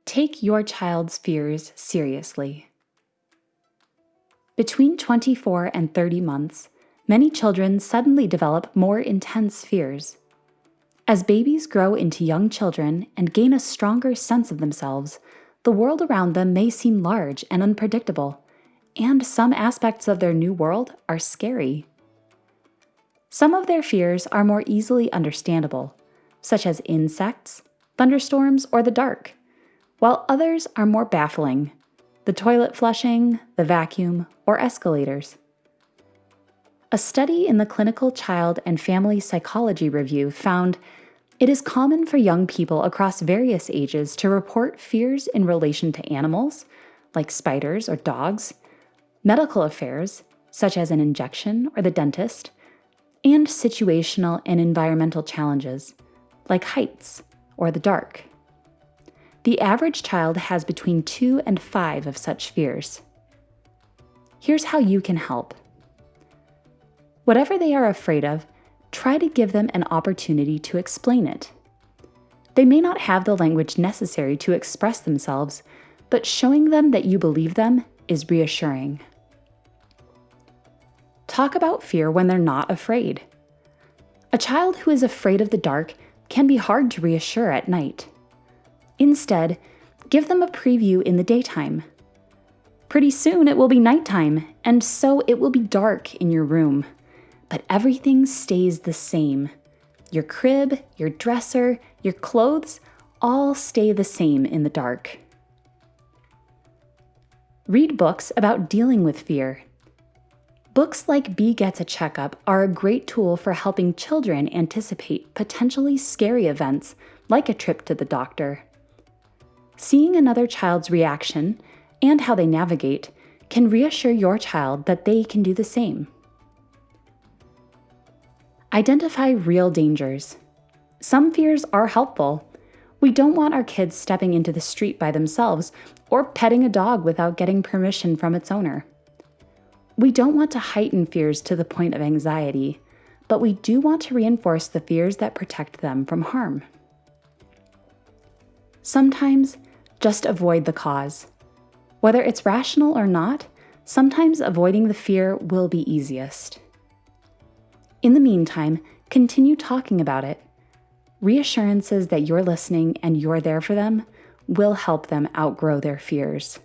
Take your child's fears seriously. Between 24 and 30 months, many children suddenly develop more intense fears. As babies grow into young children and gain a stronger sense of themselves, the world around them may seem large and unpredictable, and some aspects of their new world are scary. Some of their fears are more easily understandable, such as insects, thunderstorms, or the dark, while others are more baffling, the toilet flushing, the vacuum, or escalators. A study in the Clinical Child and Family Psychology Review found it is common for young people across various ages to report fears in relation to animals, like spiders or dogs, medical affairs, such as an injection or the dentist, and situational and environmental challenges, like heights or the dark. The average child has between 2 and 5 of such fears. Here's how you can help. Whatever they are afraid of, try to give them an opportunity to explain it. They may not have the language necessary to express themselves, but showing them that you believe them is reassuring. Talk about fear when they're not afraid. A child who is afraid of the dark can be hard to reassure at night. Instead, give them a preview in the daytime. Pretty soon it will be nighttime, and so it will be dark in your room. But everything stays the same. Your crib, your dresser, your clothes, all stay the same in the dark. Read books about dealing with fear. Books like Bee Gets a Checkup are a great tool for helping children anticipate potentially scary events like a trip to the doctor. Seeing another child's reaction and how they navigate can reassure your child that they can do the same. Identify real dangers. Some fears are helpful. We don't want our kids stepping into the street by themselves or petting a dog without getting permission from its owner. We don't want to heighten fears to the point of anxiety, but we do want to reinforce the fears that protect them from harm. Sometimes, just avoid the cause. Whether it's rational or not, sometimes avoiding the fear will be easiest. In the meantime, continue talking about it. Reassurances that you're listening and you're there for them will help them outgrow their fears.